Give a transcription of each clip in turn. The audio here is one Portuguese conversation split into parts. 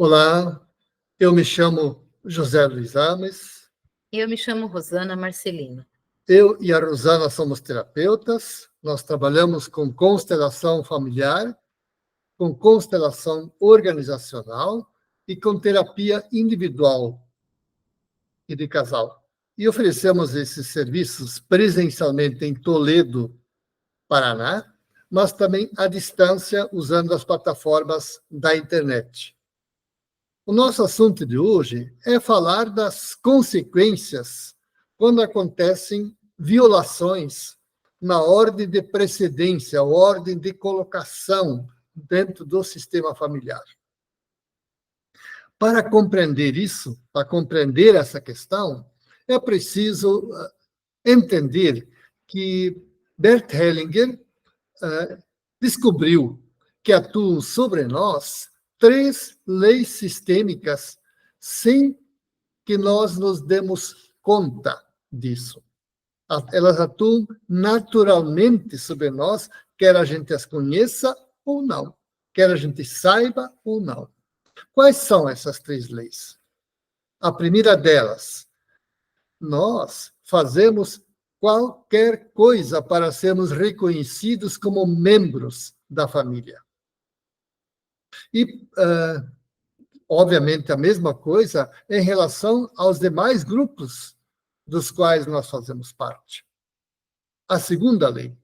Olá, eu me chamo José Luiz Ames. Eu me chamo Rosana Marcelino. Eu e a Rosana somos terapeutas. Nós trabalhamos com constelação familiar, com constelação organizacional e com terapia individual e de casal. E oferecemos esses serviços presencialmente em Toledo, Paraná, mas também à distância usando as plataformas da internet. O nosso assunto de hoje é falar das consequências quando acontecem violações na ordem de precedência, ordem de colocação dentro do sistema familiar. Para compreender isso, para compreender essa questão, é preciso entender que Bert Hellinger descobriu que atuam sobre nós 3 leis sistêmicas sem que nós nos demos conta disso. Elas atuam naturalmente sobre nós, quer a gente as conheça ou não, quer a gente saiba ou não. Quais são essas 3 leis? A primeira delas, nós fazemos qualquer coisa para sermos reconhecidos como membros da família. E, obviamente, a mesma coisa em relação aos demais grupos dos quais nós fazemos parte. A segunda lei.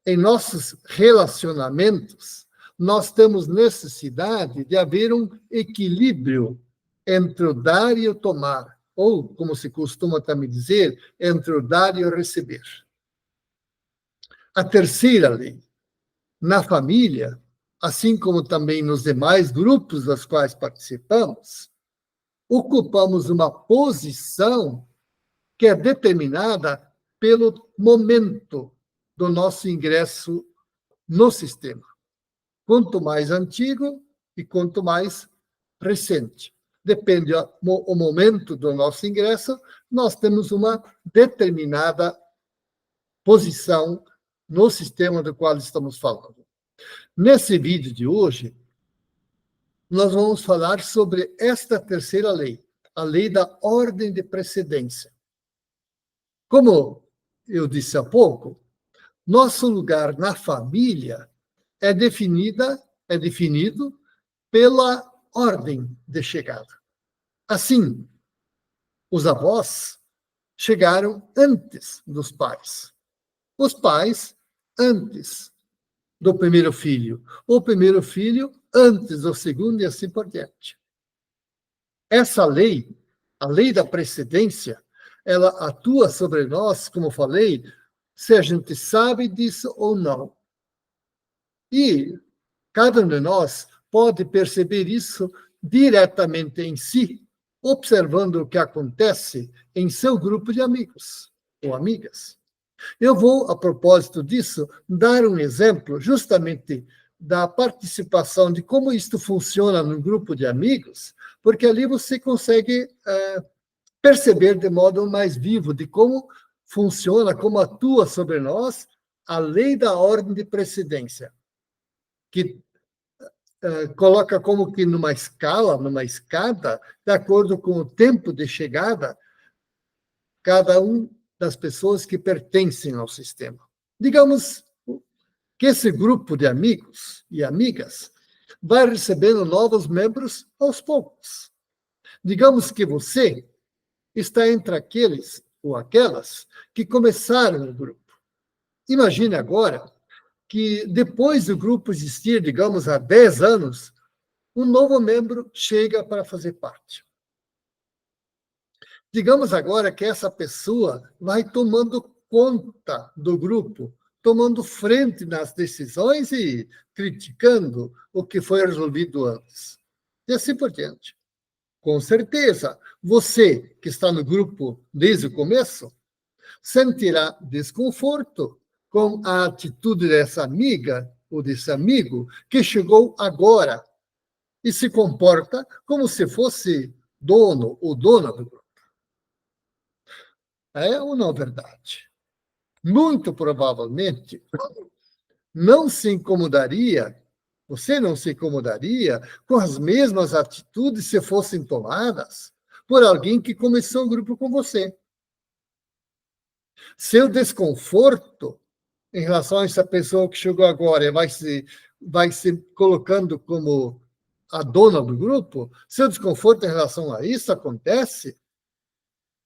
Em nossos relacionamentos, nós temos necessidade de haver um equilíbrio entre o dar e o tomar, ou, como se costuma também dizer, entre o dar e o receber. A terceira lei. Na família, assim como também nos demais grupos dos quais participamos, ocupamos uma posição que é determinada pelo momento do nosso ingresso no sistema. Quanto mais antigo e quanto mais recente. Depende do momento do nosso ingresso, nós temos uma determinada posição no sistema do qual estamos falando. Nesse vídeo de hoje, nós vamos falar sobre esta terceira lei, a lei da ordem de precedência. Como eu disse há pouco, nosso lugar na família é definido pela ordem de chegada. Assim, os avós chegaram antes dos pais. Os pais antes do primeiro filho. O primeiro filho antes do segundo e assim por diante. Essa lei, a lei da precedência, ela atua sobre nós, como falei, se a gente sabe disso ou não. E cada um de nós pode perceber isso diretamente em si, observando o que acontece em seu grupo de amigos ou amigas. Eu vou, a propósito disso, dar um exemplo justamente da participação, de como isto funciona num grupo de amigos, porque ali você consegue perceber de modo mais vivo de como funciona, como atua sobre nós a lei da ordem de precedência, que coloca como que numa escala, numa escada, de acordo com o tempo de chegada, cada um das pessoas que pertencem ao sistema. Digamos que esse grupo de amigos e amigas vai recebendo novos membros aos poucos. Digamos que você está entre aqueles ou aquelas que começaram o grupo. Imagine agora que depois do grupo existir, digamos, há 10 anos, um novo membro chega para fazer parte. Digamos agora que essa pessoa vai tomando conta do grupo, tomando frente nas decisões e criticando o que foi resolvido antes. E assim por diante. Com certeza, você que está no grupo desde o começo sentirá desconforto com a atitude dessa amiga ou desse amigo que chegou agora e se comporta como se fosse dono ou dona do grupo. É ou não verdade? Muito provavelmente não se incomodaria Você não se incomodaria com as mesmas atitudes se fossem tomadas por alguém que começou o grupo com você? Seu desconforto em relação a essa pessoa que chegou agora vai se colocando como a dona do grupo, seu desconforto em relação a isso acontece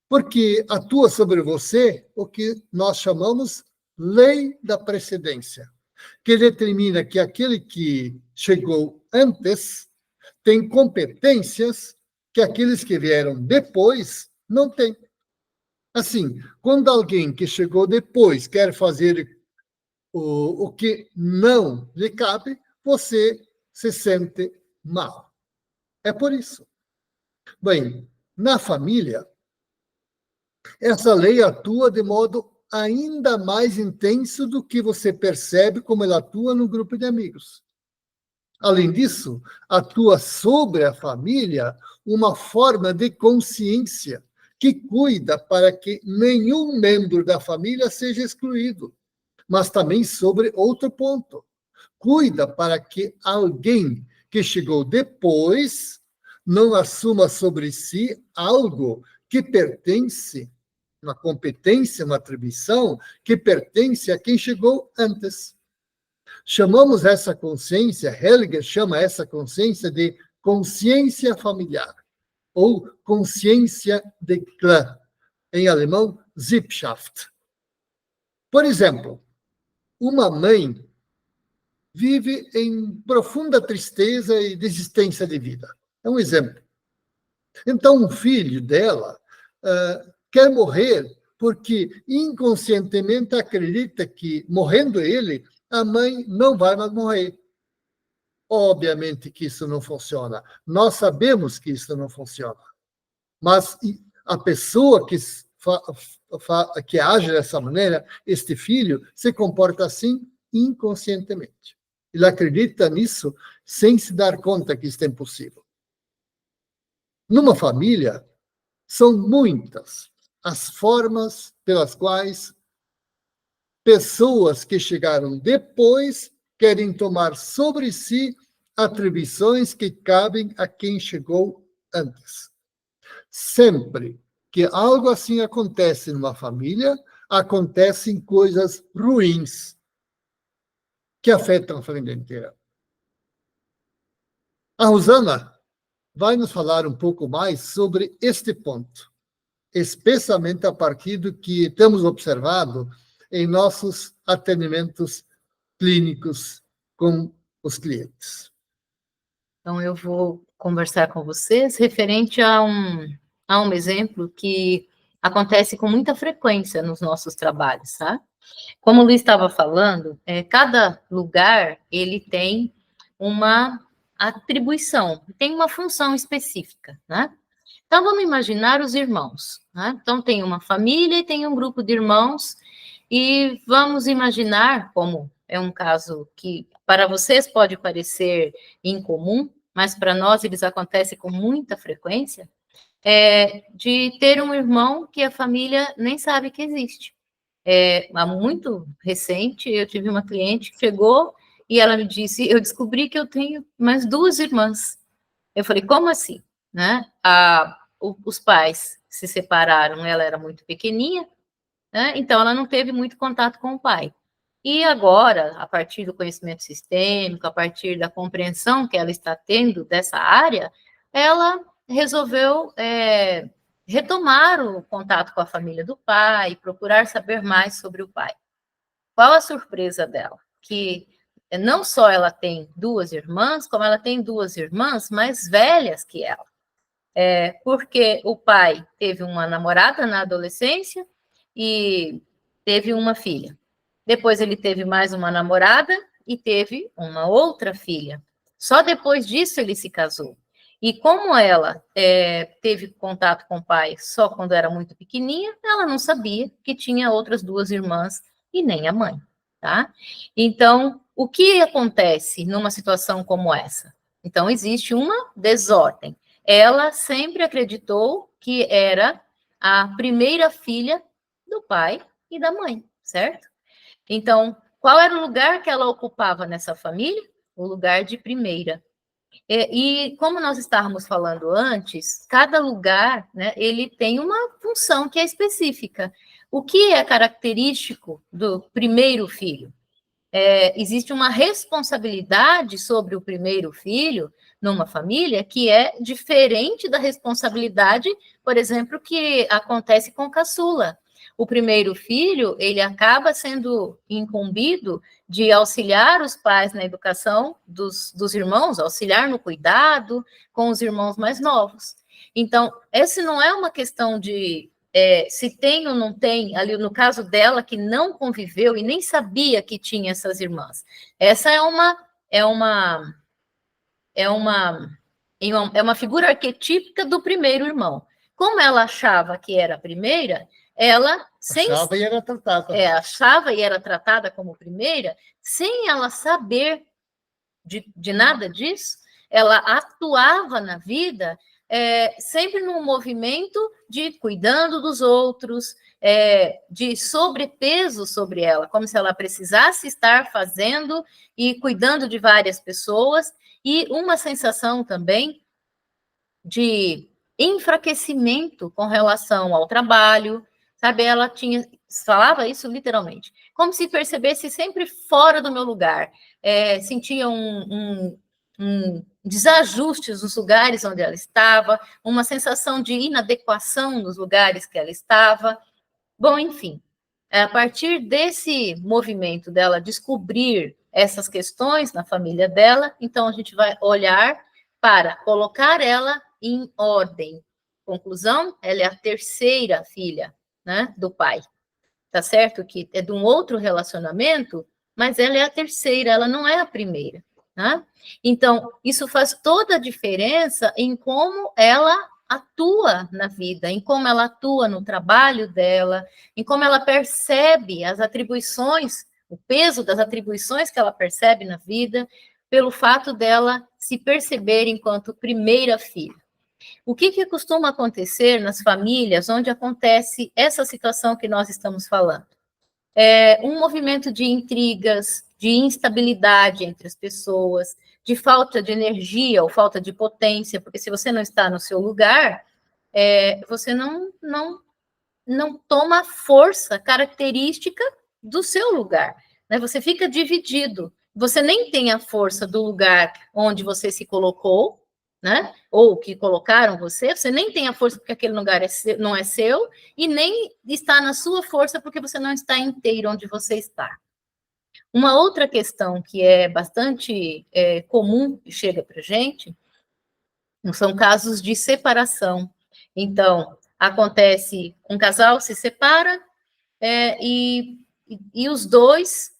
porque atua sobre você o que nós chamamos lei da precedência, que determina que aquele que chegou antes tem competências que aqueles que vieram depois não têm. Assim, quando alguém que chegou depois quer fazer o que não lhe cabe, você se sente mal. É por isso. Bem, na família, essa lei atua de modo ainda mais intenso do que você percebe como ela atua no grupo de amigos. Além disso, atua sobre a família uma forma de consciência que cuida para que nenhum membro da família seja excluído, mas também sobre outro ponto. Cuida para que alguém que chegou depois não assuma sobre si algo que pertence, uma competência, uma atribuição, que pertence a quem chegou antes. Chamamos essa consciência, Hellinger chama essa consciência de consciência familiar, ou consciência de clã, em alemão, Sippschaft. Por exemplo, uma mãe vive em profunda tristeza e desistência de vida. É um exemplo. Então, um filho dela quer morrer porque inconscientemente acredita que, morrendo ele, a mãe não vai mais morrer. Obviamente que isso não funciona. Nós sabemos que isso não funciona. Mas a pessoa que age dessa maneira, este filho, se comporta assim inconscientemente. Ele acredita nisso sem se dar conta que isso é impossível. Numa família, são muitas as formas pelas quais pessoas que chegaram depois querem tomar sobre si atribuições que cabem a quem chegou antes. Sempre que algo assim acontece numa família, acontecem coisas ruins que afetam a família inteira. A Rosana vai nos falar um pouco mais sobre este ponto, especialmente a partir do que temos observado em nossos atendimentos clínicos com os clientes. Então, eu vou conversar com vocês referente a um exemplo que acontece com muita frequência nos nossos trabalhos, tá? Como o Luiz estava falando, cada lugar, ele tem uma atribuição, tem uma função específica, né? Então, vamos imaginar os irmãos, né? Então, tem uma família e tem um grupo de irmãos, e vamos imaginar, como é um caso que para vocês pode parecer incomum, mas para nós eles acontecem com muita frequência, de ter um irmão que a família nem sabe que existe. Há muito recente, eu tive uma cliente que chegou e ela me disse, eu descobri que eu tenho mais 2 irmãs. Eu falei, como assim? Né? Os pais se separaram, ela era muito pequenininha, né? Então ela não teve muito contato com o pai. E agora, a partir do conhecimento sistêmico, a partir da compreensão que ela está tendo dessa área, ela resolveu retomar o contato com a família do pai, procurar saber mais sobre o pai. Qual a surpresa dela? Que não só ela tem 2 irmãs, como ela tem 2 irmãs mais velhas que ela. Porque o pai teve uma namorada na adolescência e teve uma filha. Depois ele teve mais uma namorada e teve uma outra filha. Só depois disso ele se casou. E como ela teve contato com o pai só quando era muito pequenininha, ela não sabia que tinha outras 2 irmãs e nem a mãe, tá? Então, o que acontece numa situação como essa? Então, existe uma desordem. Ela sempre acreditou que era a primeira filha do pai e da mãe, certo? Então, qual era o lugar que ela ocupava nessa família? o lugar de primeira. E como nós estávamos falando antes, cada lugar, né, ele tem uma função que é específica. O que é característico do primeiro filho? Existe uma responsabilidade sobre o primeiro filho numa família que é diferente da responsabilidade, por exemplo, que acontece com o caçula. O primeiro filho, ele acaba sendo incumbido de auxiliar os pais na educação dos irmãos, auxiliar no cuidado com os irmãos mais novos. Então, essa não é uma questão de se tem ou não tem, ali no caso dela, que não conviveu e nem sabia que tinha essas irmãs. Essa é uma figura arquetípica do primeiro irmão. Como ela achava que era a primeira, ela Achava e era tratada. achava e era tratada como primeira, sem ela saber de nada disso, ela atuava na vida sempre num movimento de cuidando dos outros, de sobrepeso sobre ela, como se ela precisasse estar fazendo e cuidando de várias pessoas, e uma sensação também de enfraquecimento com relação ao trabalho, sabe? Ela falava isso literalmente, como se percebesse sempre fora do meu lugar, sentia um desajustes nos lugares onde ela estava, uma sensação de inadequação nos lugares que ela estava. Bom, enfim, a partir desse movimento dela descobrir essas questões na família dela, então a gente vai olhar para colocar ela em ordem. Conclusão, ela é a terceira filha, né, do pai. Tá certo que é de um outro relacionamento, mas ela é a terceira, ela não é a primeira, né? Então, isso faz toda a diferença em como ela atua na vida, em como ela atua no trabalho dela, em como ela percebe as atribuições, o peso das atribuições que ela percebe na vida, pelo fato dela se perceber enquanto primeira filha. O que costuma acontecer nas famílias onde acontece essa situação que nós estamos falando? Um movimento de intrigas, de instabilidade entre as pessoas, de falta de energia ou falta de potência, porque se você não está no seu lugar, você não toma a força característica do seu lugar, né? Você fica dividido, você nem tem a força do lugar onde você se colocou, né? Ou que colocaram você nem tem a força porque aquele lugar não é seu, e nem está na sua força porque você não está inteiro onde você está. Uma outra questão que é bastante comum que chega para a gente são casos de separação. Então, acontece, um casal se separa e os dois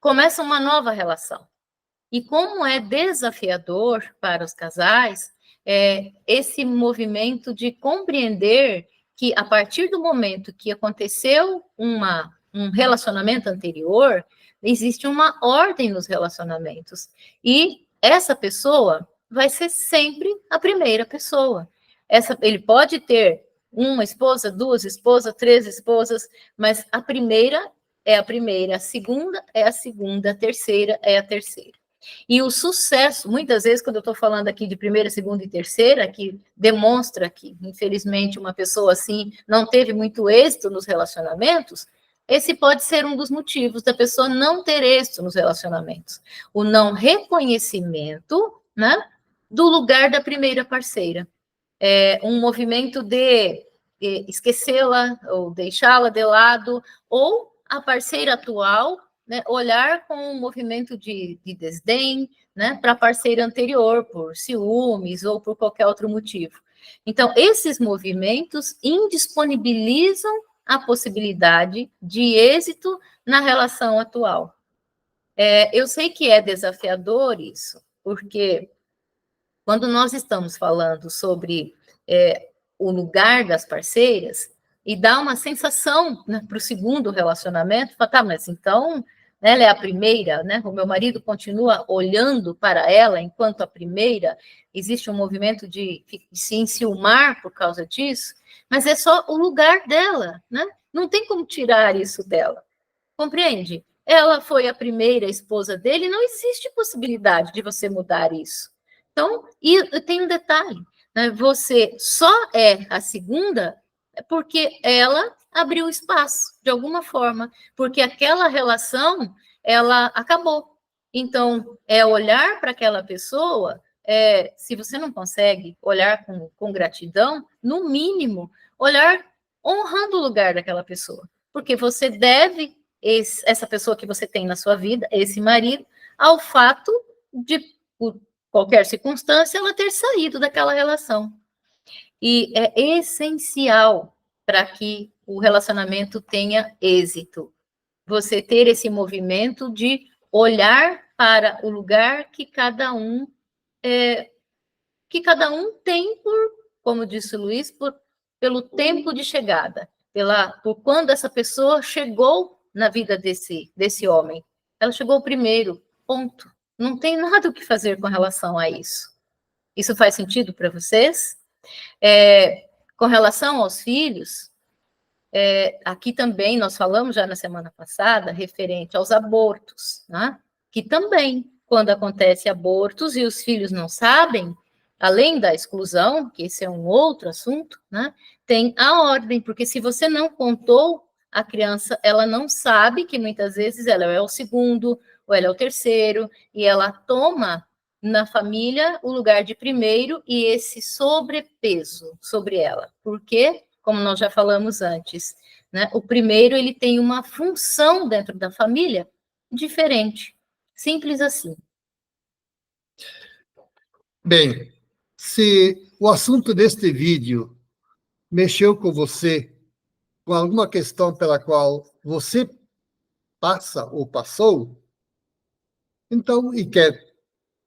começam uma nova relação. E como é desafiador para os casais esse movimento de compreender que, a partir do momento que aconteceu um relacionamento anterior, existe uma ordem nos relacionamentos. E essa pessoa vai ser sempre a primeira pessoa. Ele pode ter uma esposa, duas esposas, três esposas, mas a primeira é a primeira, a segunda é a segunda, a terceira é a terceira. E o sucesso, muitas vezes, quando eu estou falando aqui de primeira, segunda e terceira, que demonstra que, infelizmente, uma pessoa assim não teve muito êxito nos relacionamentos, esse pode ser um dos motivos da pessoa não ter êxito nos relacionamentos. O não reconhecimento, né, do lugar da primeira parceira. Um movimento de esquecê-la ou deixá-la de lado, ou a parceira atual, né, olhar com um movimento de desdém, né, para a parceira anterior, por ciúmes ou por qualquer outro motivo. Então, esses movimentos indisponibilizam a possibilidade de êxito na relação atual. Eu sei que é desafiador isso, porque quando nós estamos falando sobre o lugar das parceiras, e dá uma sensação, né, para o segundo relacionamento, fala, tá, mas então, né, ela é a primeira, né? O meu marido continua olhando para ela enquanto a primeira, existe um movimento de se enciumar por causa disso, mas é só o lugar dela, né? Não tem como tirar isso dela, compreende? ela foi a primeira esposa dele, não existe possibilidade de você mudar isso. Então, e tem um detalhe, né? Você só é a segunda porque ela abriu espaço, de alguma forma, porque aquela relação, ela acabou. Então, é olhar para aquela pessoa, se você não consegue olhar com gratidão, no mínimo, olhar honrando o lugar daquela pessoa, porque você deve essa pessoa que você tem na sua vida, esse marido, ao fato de, por qualquer circunstância, ela ter saído daquela relação. E é essencial para que o relacionamento tenha êxito. Você ter esse movimento de olhar para o lugar que cada um tem como disse o Luiz, pelo tempo de chegada, por quando essa pessoa chegou na vida desse homem. Ela chegou primeiro, ponto. Não tem nada o que fazer com relação a isso. Isso faz sentido para vocês? Com relação aos filhos, aqui também nós falamos já na semana passada, referente aos abortos, né? Que também, quando acontece abortos e os filhos não sabem, além da exclusão, que esse é um outro assunto, né? Tem a ordem, porque se você não contou, a criança, ela não sabe que muitas vezes ela é o segundo, ou ela é o terceiro, e ela toma na família o lugar de primeiro e esse sobrepeso sobre ela. Por quê? Como nós já falamos antes, né? O primeiro, ele tem uma função dentro da família diferente. Simples assim. Bem, se o assunto deste vídeo mexeu com você, com alguma questão pela qual você passa ou passou, então, e quer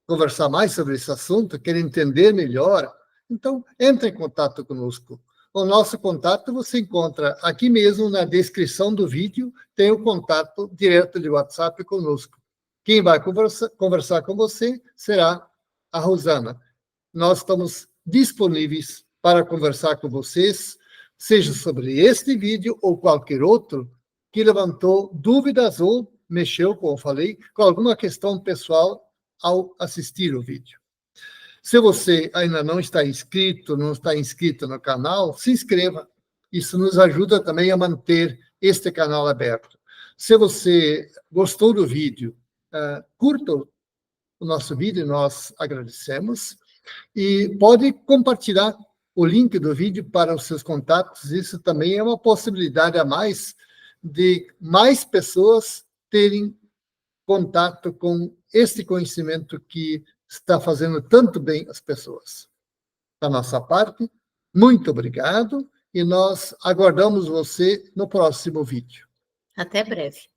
conversar mais sobre esse assunto, quer entender melhor, então entre em contato conosco. O nosso contato você encontra aqui mesmo na descrição do vídeo, tem o contato direto de WhatsApp conosco. Quem vai conversar com você será a Rosana. Nós estamos disponíveis para conversar com vocês, seja sobre este vídeo ou qualquer outro que levantou dúvidas ou mexeu, como eu falei, com alguma questão pessoal ao assistir o vídeo. Se você ainda não está inscrito no canal, se inscreva. Isso nos ajuda também a manter este canal aberto. Se você gostou do vídeo, curta o nosso vídeo, nós agradecemos. E pode compartilhar o link do vídeo para os seus contatos. Isso também é uma possibilidade a mais de mais pessoas terem contato com este conhecimento que está fazendo tanto bem às pessoas. Da nossa parte, muito obrigado e nós aguardamos você no próximo vídeo. Até breve.